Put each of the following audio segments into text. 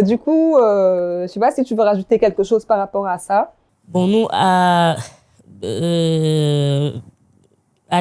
Du coup, je sais pas si tu veux rajouter quelque chose par rapport à ça. Bon, nous, à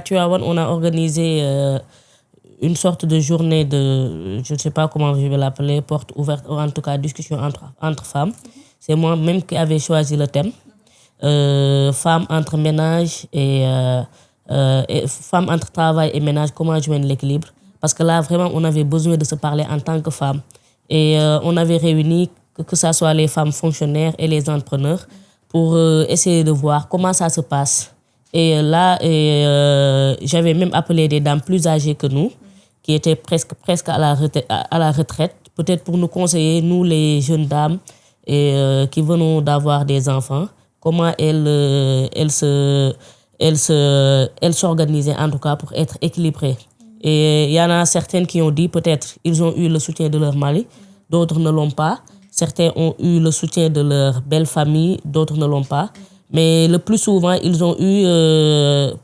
Tuawan, on a organisé une sorte de journée de, je ne sais pas comment je vais l'appeler, porte ouverte, ou en tout cas discussion entre femmes. C'est moi-même qui avais choisi le thème. Femmes entre ménage et femmes entre travail et ménage, comment joindre l'équilibre. Parce que là, vraiment, on avait besoin de se parler en tant que femmes. Et on avait réuni, que ce soit les femmes fonctionnaires et les entrepreneurs, pour essayer de voir comment ça se passe. Et là, j'avais même appelé des dames plus âgées que nous, qui étaient presque à la retraite, peut-être pour nous conseiller, nous les jeunes dames qui venons d'avoir des enfants, comment elles s'organisaient en tout cas pour être équilibrées. Et il y en a certaines qui ont dit peut-être ils ont eu le soutien de leur mari, d'autres ne l'ont pas. Certains ont eu le soutien de leur belle famille, d'autres ne l'ont pas. Mais le plus souvent, ils ont eu,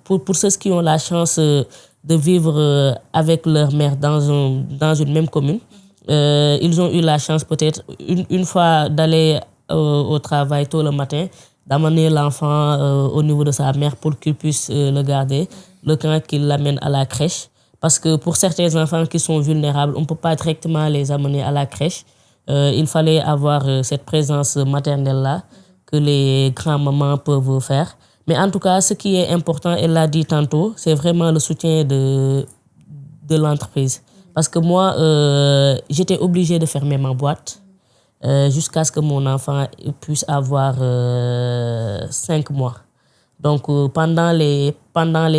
pour ceux qui ont la chance de vivre avec leur mère dans une même commune, ils ont eu la chance peut-être une fois d'aller au travail tôt le matin, d'amener l'enfant au niveau de sa mère pour qu'il puisse le garder, le temps qu'il l'amène à la crèche. Parce que pour certains enfants qui sont vulnérables, on ne peut pas directement les amener à la crèche. Il fallait avoir cette présence maternelle-là que les grands-mamans peuvent faire. Mais en tout cas, ce qui est important, elle l'a dit tantôt, c'est vraiment le soutien de l'entreprise. Parce que moi, j'étais obligée de fermer ma boîte jusqu'à ce que mon enfant puisse avoir 5 mois. Donc, pendant les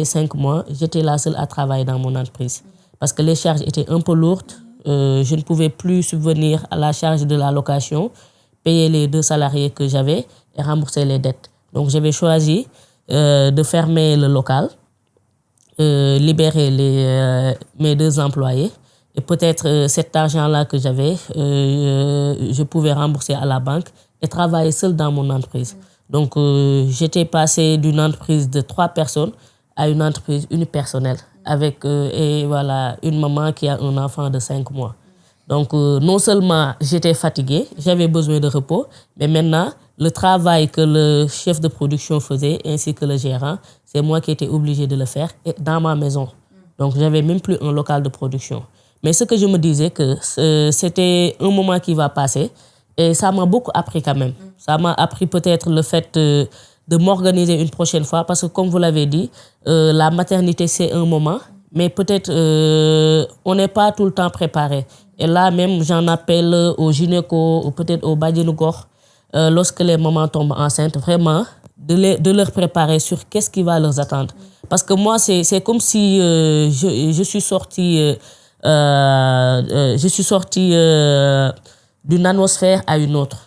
5 mois, j'étais la seule à travailler dans mon entreprise. Parce que les charges étaient un peu lourdes. Je ne pouvais plus subvenir à la charge de la location, payer les 2 salariés que j'avais et rembourser les dettes. Donc, j'avais choisi de fermer le local, libérer mes 2 employés. Et peut-être cet argent-là que j'avais, je pouvais rembourser à la banque et travailler seul dans mon entreprise. Donc, j'étais passée d'une entreprise de 3 personnes à une entreprise unipersonnelle avec et voilà, une maman qui a un enfant de 5 mois. Donc, non seulement j'étais fatiguée, j'avais besoin de repos, mais maintenant, le travail que le chef de production faisait ainsi que le gérant, c'est moi qui étais obligée de le faire dans ma maison. Donc, j'avais même plus un local de production. Mais ce que je me disais, que c'était un moment qui va passer et ça m'a beaucoup appris quand même. Ça m'a appris peut-être le fait de m'organiser une prochaine fois parce que comme vous l'avez dit, la maternité c'est un moment, mais peut-être on n'est pas tout le temps préparé. Et là même, j'en appelle aux gynécos ou peut-être aux badianougor, lorsque les mamans tombent enceintes, vraiment de leur préparer sur qu'est-ce qui va leur attendre. Parce que moi, c'est comme si je suis sortie d'une atmosphère à une autre.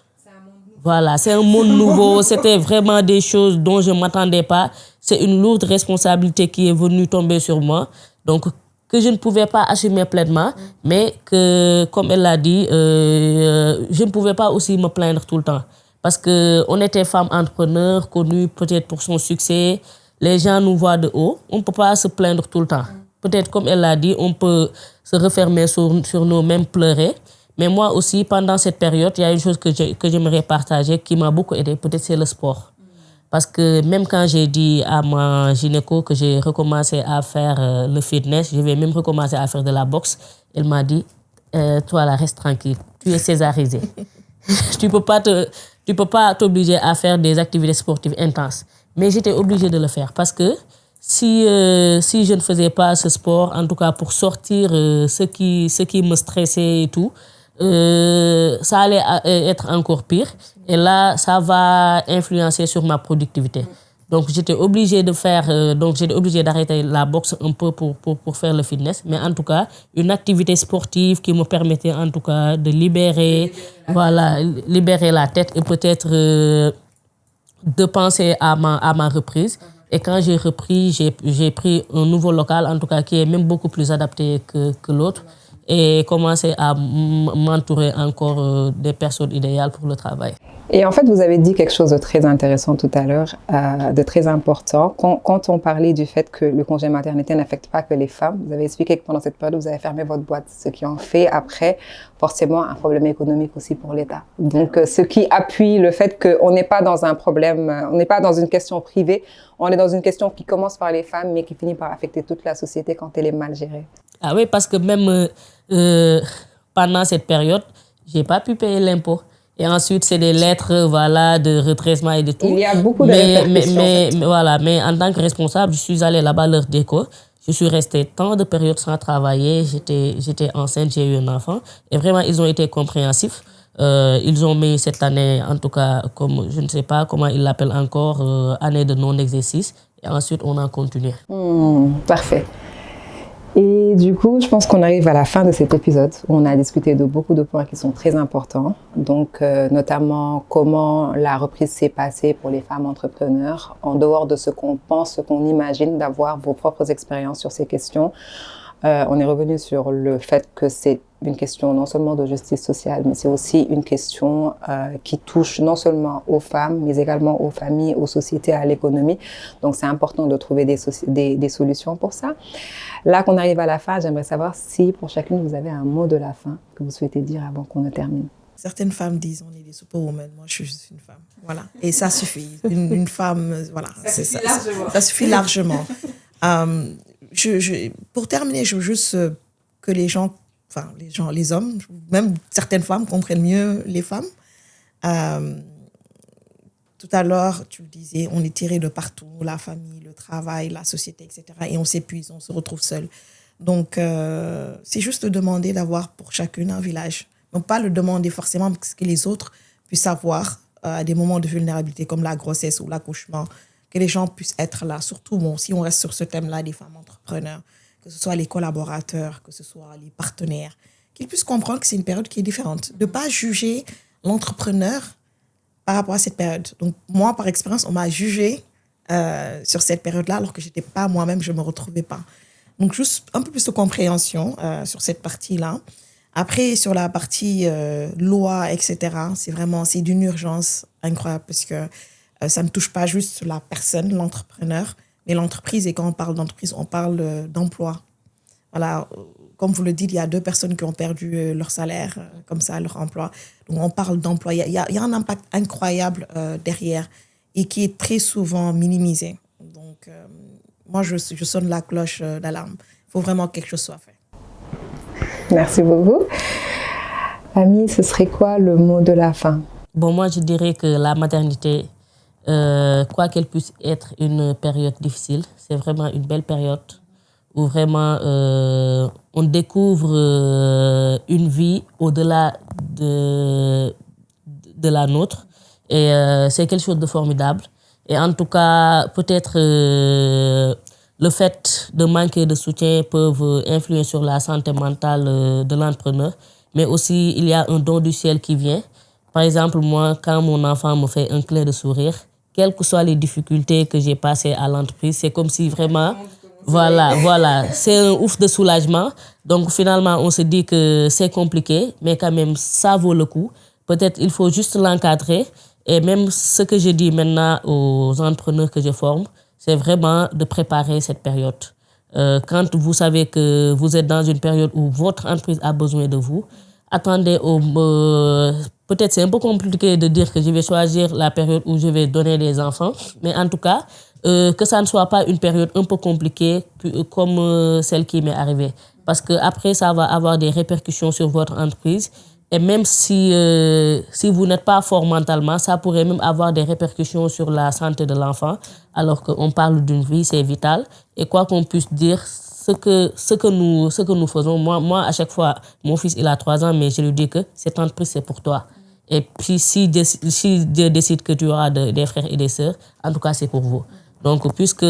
Voilà, c'est un monde nouveau. C'était vraiment des choses dont je ne m'attendais pas. C'est une lourde responsabilité qui est venue tomber sur moi. Donc, que je ne pouvais pas assumer pleinement, mais que, comme elle l'a dit, je ne pouvais pas aussi me plaindre tout le temps. Parce qu'on était femme entrepreneur, connue peut-être pour son succès. Les gens nous voient de haut. On ne peut pas se plaindre tout le temps. Peut-être, comme elle l'a dit, on peut se refermer sur nous, même pleurer. Mais moi aussi, pendant cette période, il y a une chose que j'aimerais partager qui m'a beaucoup aidé. Peut-être c'est le sport. Parce que même quand j'ai dit à ma gynéco que j'ai recommencé à faire le fitness, je vais même recommencer à faire de la boxe, elle m'a dit, toi là, reste tranquille, tu es césarisée. Tu peux pas t'obliger à faire des activités sportives intenses. Mais j'étais obligée de le faire parce que si je ne faisais pas ce sport, en tout cas pour sortir ce qui me stressait et tout, ça allait être encore pire. Et là, ça va influencer sur ma productivité. Donc, j'étais obligée d'arrêter la boxe un peu pour faire le fitness. Mais en tout cas, une activité sportive qui me permettait en tout cas de libérer la tête et peut-être de penser à ma reprise. Et quand j'ai repris, j'ai pris un nouveau local, en tout cas qui est même beaucoup plus adapté que l'autre. Et commencer à m'entourer encore des personnes idéales pour le travail. Et en fait, vous avez dit quelque chose de très intéressant tout à l'heure, de très important. Quand on parlait du fait que le congé maternité n'affecte pas que les femmes, vous avez expliqué que pendant cette période, vous avez fermé votre boîte, ce qui en fait après forcément un problème économique aussi pour l'État. Donc, ce qui appuie le fait qu'on n'est pas dans un problème, on n'est pas dans une question privée, on est dans une question qui commence par les femmes, mais qui finit par affecter toute la société quand elle est mal gérée. Ah oui, parce que même pendant cette période, j'ai pas pu payer l'impôt. Et ensuite, c'est des lettres voilà, de redressement et de tout. Il y a beaucoup de répercussions. Mais voilà, mais en tant que responsable, je suis allée là-bas leur déco. Je suis restée tant de périodes sans travailler. J'étais enceinte, j'ai eu un enfant. Et vraiment, ils ont été compréhensifs. Ils ont mis cette année, en tout cas, comme je ne sais pas comment ils l'appellent encore, année de non-exercice. Et ensuite, on a continué. Parfait. Et du coup, je pense qu'on arrive à la fin de cet épisode où on a discuté de beaucoup de points qui sont très importants. Donc, notamment comment la reprise s'est passée pour les femmes entrepreneurs, en dehors de ce qu'on pense, ce qu'on imagine, d'avoir vos propres expériences sur ces questions. On est revenu sur le fait que c'est une question non seulement de justice sociale, mais c'est aussi une question qui touche non seulement aux femmes, mais également aux familles, aux sociétés, à l'économie. Donc, c'est important de trouver des solutions pour ça. Là qu'on arrive à la fin, j'aimerais savoir si pour chacune, vous avez un mot de la fin que vous souhaitez dire avant qu'on ne termine. Certaines femmes disent on est des superwomen. Moi, je suis juste une femme. Voilà. Et ça suffit. Une femme, voilà. Ça suffit largement. Pour terminer, je veux juste que les hommes, même certaines femmes comprennent mieux les femmes. Tout à l'heure, tu le disais, on est tiré de partout, la famille, le travail, la société, etc. Et on s'épuise, on se retrouve seul. Donc, c'est juste de demander d'avoir pour chacune un village. Donc, pas le demander forcément parce que les autres puissent avoir à des moments de vulnérabilité comme la grossesse ou l'accouchement, que les gens puissent être là. Surtout, bon, si on reste sur ce thème-là, des femmes entrepreneurs, que ce soit les collaborateurs, que ce soit les partenaires, qu'ils puissent comprendre que c'est une période qui est différente. De ne pas juger l'entrepreneur par rapport à cette période. Donc, moi, par expérience, on m'a jugée sur cette période-là alors que je n'étais pas moi-même, je ne me retrouvais pas. Donc, juste un peu plus de compréhension sur cette partie-là. Après, sur la partie loi, etc., c'est d'une urgence incroyable parce que ça ne touche pas juste la personne, l'entrepreneur, mais l'entreprise. Et quand on parle d'entreprise, on parle d'emploi. Voilà, comme vous le dites, il y a 2 personnes qui ont perdu leur salaire, comme ça, leur emploi. Donc, on parle d'emploi. Il y a un impact incroyable derrière et qui est très souvent minimisé. Donc, moi, je sonne la cloche d'alarme. Il faut vraiment que quelque chose soit fait. Merci beaucoup. Ami, ce serait quoi le mot de la fin? Bon, moi, je dirais que la maternité, quoi qu'elle puisse être une période difficile, c'est vraiment une belle période où vraiment on découvre une vie au-delà de la nôtre. Et c'est quelque chose de formidable. Et en tout cas, peut-être le fait de manquer de soutien peut influer sur la santé mentale de l'entrepreneur. Mais aussi, il y a un don du ciel qui vient. Par exemple, moi, quand mon enfant me fait un clin de sourire, quelles que soient les difficultés que j'ai passées à l'entreprise, c'est comme si vraiment... Voilà, c'est un ouf de soulagement. Donc finalement, on se dit que c'est compliqué, mais quand même, ça vaut le coup. Peut-être il faut juste l'encadrer. Et même ce que je dis maintenant aux entrepreneurs que je forme, c'est vraiment de préparer cette période. Quand vous savez que vous êtes dans une période où votre entreprise a besoin de vous, attendez peut-être c'est un peu compliqué de dire que je vais choisir la période où je vais donner des enfants, mais en tout cas, que ça ne soit pas une période un peu compliquée comme celle qui m'est arrivée. Parce qu'après, ça va avoir des répercussions sur votre entreprise. Et même si vous n'êtes pas fort mentalement, ça pourrait même avoir des répercussions sur la santé de l'enfant. Alors qu'on parle d'une vie, c'est vital. Et quoi qu'on puisse dire, ce que nous faisons, moi, à chaque fois, mon fils, il a 3 ans, mais je lui dis que cette entreprise, c'est pour toi. Et puis, si Dieu décide que tu auras des frères et des sœurs, en tout cas, c'est pour vous. Donc, puisque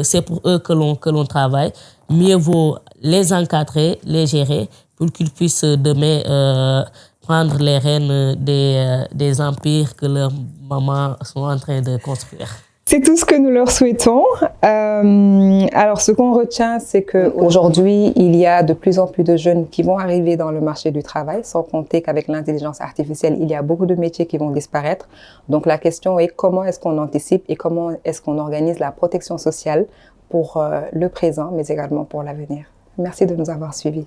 c'est pour eux que l'on travaille, mieux vaut les encadrer, les gérer, pour qu'ils puissent demain prendre les rênes des empires que leurs mamans sont en train de construire. C'est tout ce que nous leur souhaitons. Alors, ce qu'on retient, c'est qu'aujourd'hui, il y a de plus en plus de jeunes qui vont arriver dans le marché du travail, sans compter qu'avec l'intelligence artificielle, il y a beaucoup de métiers qui vont disparaître. Donc, la question est comment est-ce qu'on anticipe et comment est-ce qu'on organise la protection sociale pour le présent, mais également pour l'avenir. Merci de nous avoir suivis.